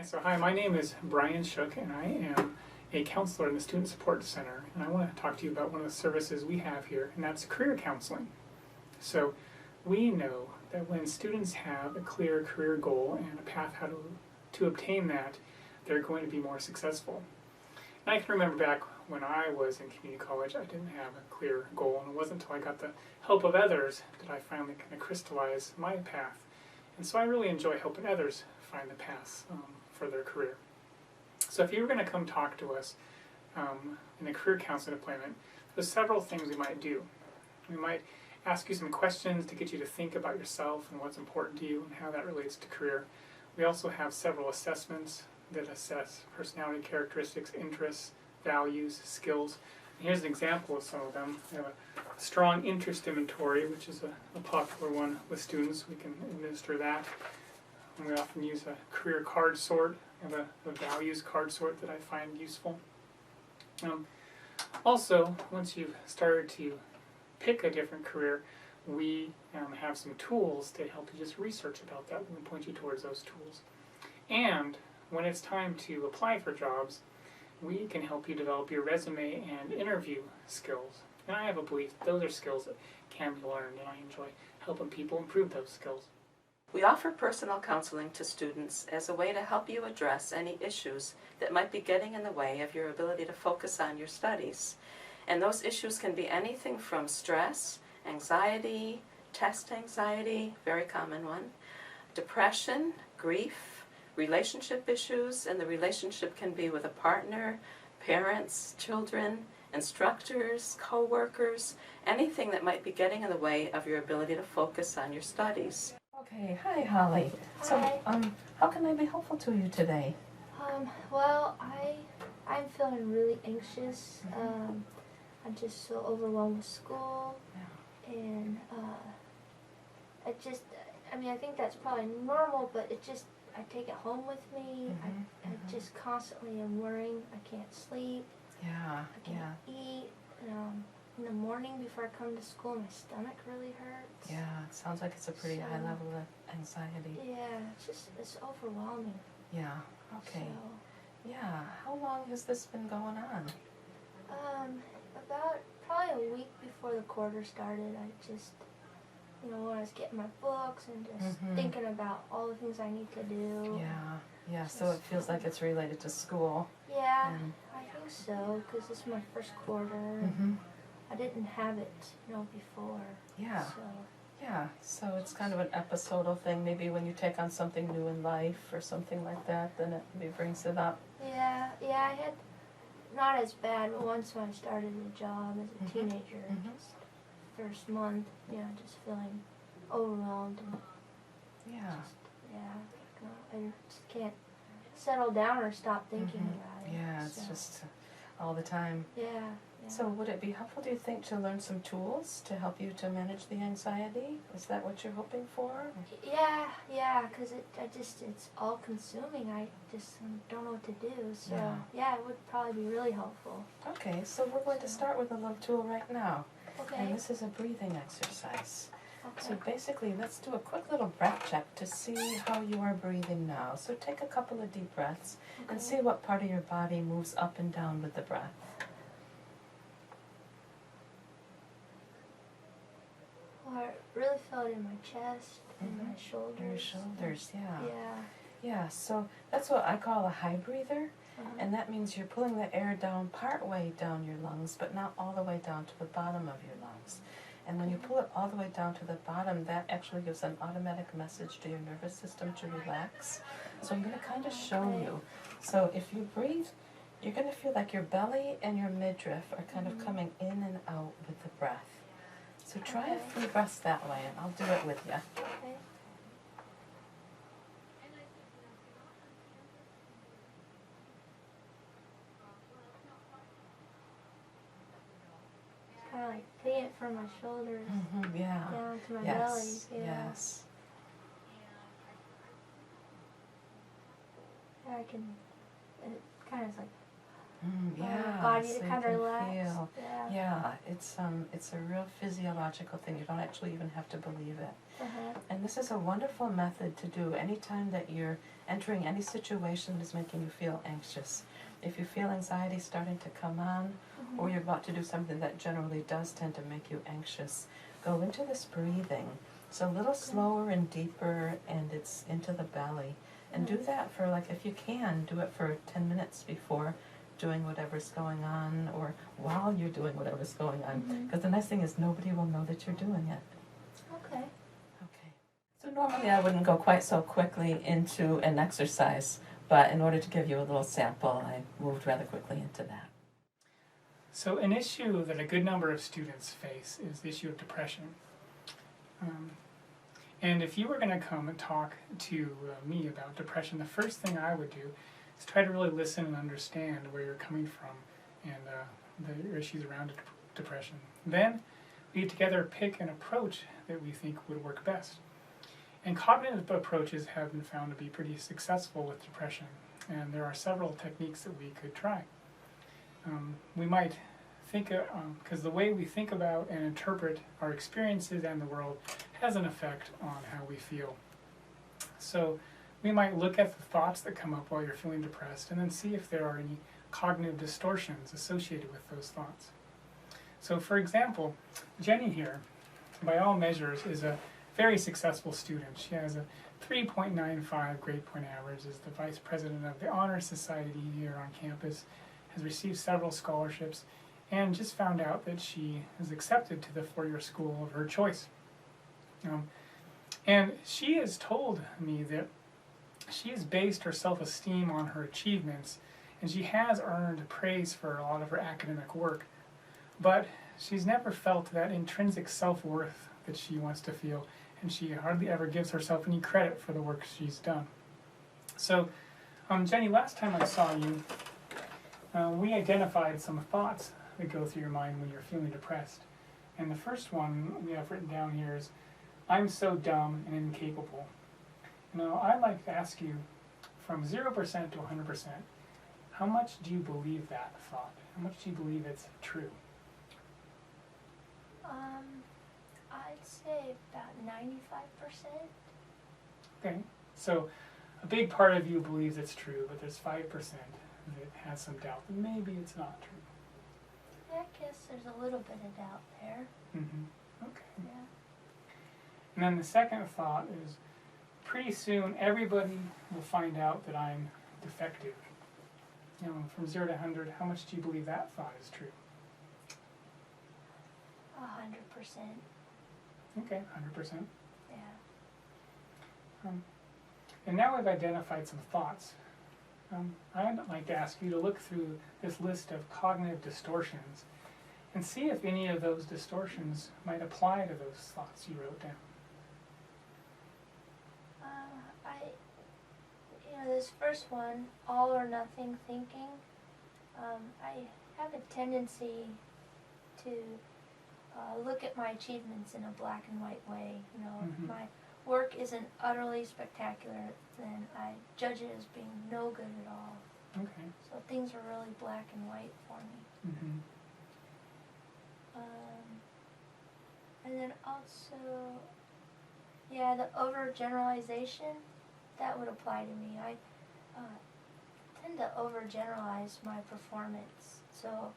Yeah, so hi, my name is Brian Shook, and I am a counselor in the Student Support Center, and I want to talk to you about one of the services we have here, and that's career counseling. So we know that when students have a clear career goal and a path how to obtain that, they're going to be more successful. And I can remember back when I was in community college, I didn't have a clear goal, and it wasn't until I got the help of others that I finally kind of crystallized my path. And so I really enjoy helping others find the paths for their career. So if you were going to come talk to us in a career counseling appointment, there's several things we might do. We might ask you some questions to get you to think about yourself and what's important to you and how that relates to career. We also have several assessments that assess personality characteristics, interests, values, skills. And here's an example of some of them. We have a strong interest inventory, which is a popular one with students. We can administer that. And we often use a career card sort. We have a values card sort that I find useful. Also, once you've started to pick a different career, we have some tools to help you just research about that. We can point you towards those tools. And when it's time to apply for jobs, we can help you develop your resume and interview skills. And I have a belief those are skills that can be learned, and I enjoy helping people improve those skills. We offer personal counseling to students as a way to help you address any issues that might be getting in the way of your ability to focus on your studies. And those issues can be anything from stress, anxiety, test anxiety, very common one, depression, grief, relationship issues, and the relationship can be with a partner, parents, children, instructors, co-workers, anything that might be getting in the way of your ability to focus on your studies. Okay, hi Holly. So, Hi. how can I be helpful to you today? Well, I'm feeling really anxious. I'm just so overwhelmed with school, and I think that's probably normal, but I take it home with me. I just constantly am worrying. I can't sleep. Yeah, I can't eat. In the morning before I come to school, my stomach really hurts. Yeah, it sounds like it's a pretty high level of anxiety. Yeah, it's overwhelming. Yeah, okay. So, Yeah, how long has this been going on? About probably a week before the quarter started, I just, when I was getting my books and just thinking about all the things I need to do. Yeah, so it feels like it's related to school. Yeah, I think so, because this is my first quarter. I didn't have it, before. Yeah. So. Yeah, so it's kind of an episodal thing. Maybe when you take on something new in life or something like that, then it maybe brings it up. Yeah, I had not as bad, but once when I started a job as a teenager, just first month, just feeling overwhelmed and I just can't settle down or stop thinking about it. Yeah, it's just all the time. Yeah. So would it be helpful, do you think, to learn some tools to help you to manage the anxiety? Is that what you're hoping for? Yeah, because it's all consuming. I just don't know what to do. So yeah, it would probably be really helpful. Okay, so we're going to start with a little tool right now. Okay. And this is a breathing exercise. Okay. So basically, let's do a quick little breath check to see how you are breathing now. So take a couple of deep breaths and see what part of your body moves up and down with the breath. Well, I really feel it in my chest and my shoulders. Your shoulders, yeah. Yeah. So that's what I call a high breather. And that means you're pulling the air down part way down your lungs, but not all the way down to the bottom of your lungs. And when you pull it all the way down to the bottom, that actually gives an automatic message to your nervous system to relax. So I'm going to kind of show you. So if you breathe, you're going to feel like your belly and your midriff are kind of coming in and out with the breath. So try a few breaths that way, and I'll do it with you. Okay. Kind of like pay it from my shoulders down to my belly. Yes. Yeah, I can. It kind of is like Yeah, body so to you kind of can relax. feel. Yeah. Yeah, it's a real physiological thing. You don't actually even have to believe it. Uh-huh. And this is a wonderful method to do anytime that you're entering any situation that is making you feel anxious. If you feel anxiety starting to come on, or you're about to do something that generally does tend to make you anxious, go into this breathing. It's a little slower and deeper, and it's into the belly. And do that for, like, if you can, do it for 10 minutes before doing whatever's going on, or while you're doing whatever's going on. Because the nice thing is nobody will know that you're doing it. Okay. Okay. So normally I wouldn't go quite so quickly into an exercise, but in order to give you a little sample, I moved rather quickly into that. So an issue that a good number of students face is the issue of depression. And if you were going to come and talk to me about depression, the first thing I would do is try to really listen and understand where you're coming from and the issues around depression. Then we together pick an approach that we think would work best. And cognitive approaches have been found to be pretty successful with depression, and there are several techniques that we could try. We might think, because the way we think about and interpret our experiences and the world has an effect on how we feel. So we might look at the thoughts that come up while you're feeling depressed and then see if there are any cognitive distortions associated with those thoughts. So for example, Jenny here, by all measures, is a very successful student. She has a 3.95 grade point average, is the vice president of the Honor Society here on campus, has received several scholarships, and just found out that she is accepted to the four-year school of her choice. And she has told me that she has based her self-esteem on her achievements, and she has earned praise for a lot of her academic work, but she's never felt that intrinsic self-worth that she wants to feel, and she hardly ever gives herself any credit for the work she's done. So, Jenny, last time I saw you, we identified some thoughts that go through your mind when you're feeling depressed. And the first one we have written down here is, I'm so dumb and incapable. Now, I'd like to ask you, from 0% to 100%, how much do you believe that thought? How much do you believe it's true? I'd say about 95%. Okay, so a big part of you believes it's true, but there's 5% that has some doubt that maybe it's not true. I guess there's a little bit of doubt there. Okay. Yeah. And then the second thought is, pretty soon everybody will find out that I'm defective. From 0 to 100, how much do you believe that thought is true? 100%. Okay, 100%. Yeah. And now we've identified some thoughts. I'd like to ask you to look through this list of cognitive distortions and see if any of those distortions might apply to those thoughts you wrote down. This first one, all or nothing thinking, I have a tendency to look at my achievements in a black and white way. If my work isn't utterly spectacular, then I judge it as being no good at all. Okay. So things are really black and white for me. And then also, yeah, the overgeneralization, that would apply to me. I tend to overgeneralize my performance. So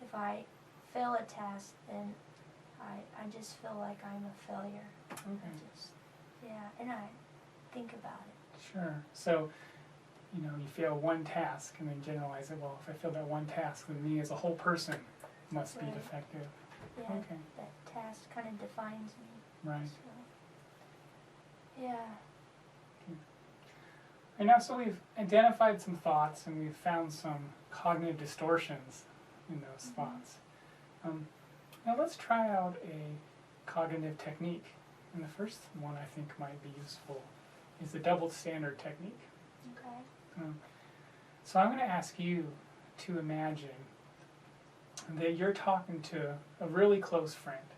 if I fail a task, then I just feel like I'm a failure. Okay. And I think about it. Sure. So, you fail one task and then generalize it, well, if I fail that one task, then me as a whole person must be Right. defective. Yeah, Okay. that task kind of defines me. Right. So, yeah. And now, so we've identified some thoughts and we've found some cognitive distortions in those thoughts. Now let's try out a cognitive technique. And the first one I think might be useful is the double standard technique. Okay. So I'm going to ask you to imagine that you're talking to a really close friend.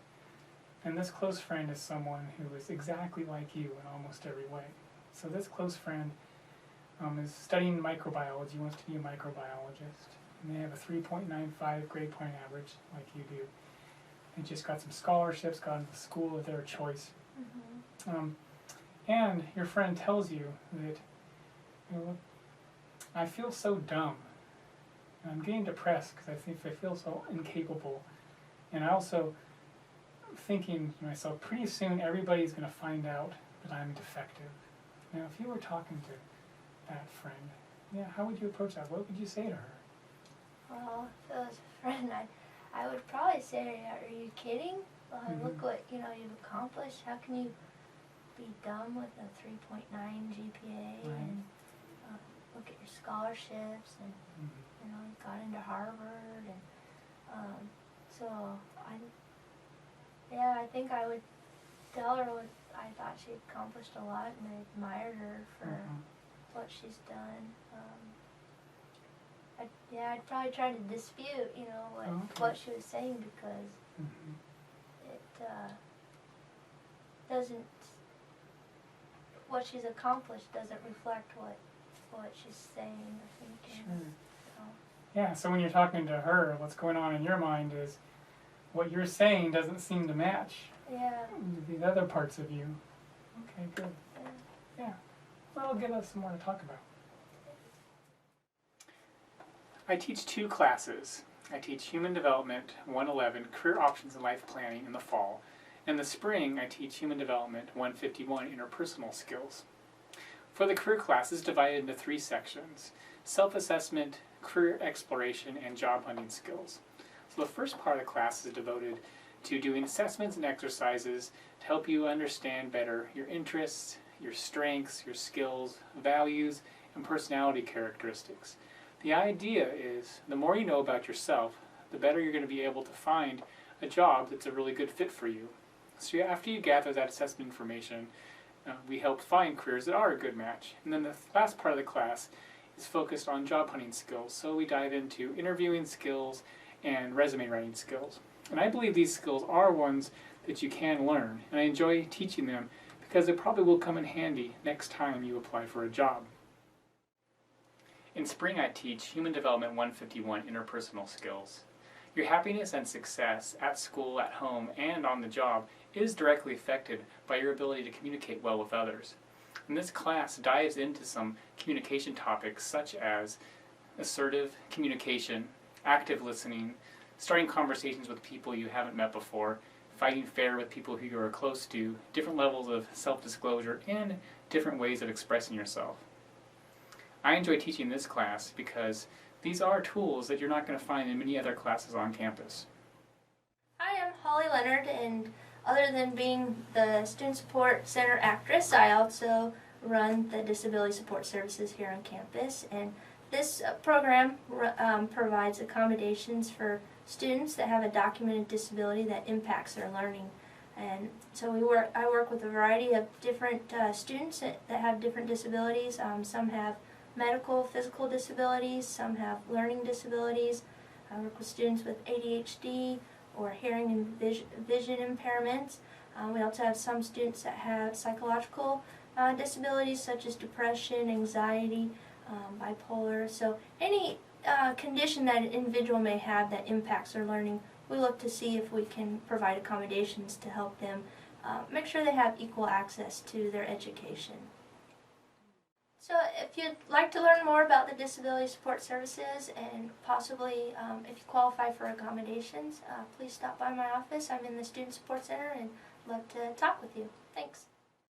And this close friend is someone who is exactly like you in almost every way. So this close friend is studying microbiology, wants to be a microbiologist. and they have a 3.95 grade point average like you do. They just got some scholarships, got into the school of their choice. And your friend tells you that, you know, I feel so dumb. And I'm getting depressed because I feel so incapable. And I also thinking to myself, pretty soon everybody's going to find out that I'm defective. Now, if you were talking to that friend, yeah, how would you approach that? What would you say to her? Well, if it was a friend, I would probably say, are you kidding? Look what, you know, you've accomplished. How can you be dumb with a 3.9 GPA? Right. And look at your scholarships, and you know, you got into Harvard, and so I think I would tell her what I thought she accomplished a lot, and I admired her for what she's done. I'd probably try to dispute, you know, what she was saying, because it doesn't, what she's accomplished doesn't reflect what she's saying or thinking. Sure. So. Yeah, so when you're talking to her, what's going on in your mind is what you're saying doesn't seem to match these other parts of you. Okay, good. Yeah. Well, it'll give us some more to talk about. I teach 2 classes. I teach Human Development 111, Career Options and Life Planning in the fall. In the spring, I teach Human Development 151, Interpersonal Skills. For the career class, it's divided into 3 sections: self-assessment, career exploration, and job hunting skills. So the first part of the class is devoted to doing assessments and exercises to help you understand better your interests, your strengths, your skills, values, and personality characteristics. The idea is the more you know about yourself, the better you're going to be able to find a job that's a really good fit for you. So after you gather that assessment information, we help find careers that are a good match. And then the last part of the class is focused on job hunting skills. So we dive into interviewing skills and resume writing skills. And I believe these skills are ones that you can learn. And I enjoy teaching them because they probably will come in handy next time you apply for a job. In spring, I teach Human Development 151, Interpersonal Skills. Your happiness and success at school, at home, and on the job is directly affected by your ability to communicate well with others. And this class dives into some communication topics such as assertive communication, active listening, starting conversations with people you haven't met before, fighting fair with people who you are close to, different levels of self-disclosure, and different ways of expressing yourself. I enjoy teaching this class because these are tools that you're not going to find in many other classes on campus. Hi, I'm Holly Leonard, and other than being the Student Support Center actress, I also run the Disability Support Services here on campus. And this program provides accommodations for students that have a documented disability that impacts their learning. And so I work with a variety of different students that have different disabilities. Some have medical, physical disabilities, some have learning disabilities. I work with students with ADHD or hearing and vision impairments. We also have some students that have psychological disabilities such as depression, anxiety, bipolar. So any condition that an individual may have that impacts their learning, we look to see if we can provide accommodations to help them make sure they have equal access to their education. So if you'd like to learn more about the Disability Support Services and possibly if you qualify for accommodations, please stop by my office. I'm in the Student Support Center and love to talk with you. Thanks.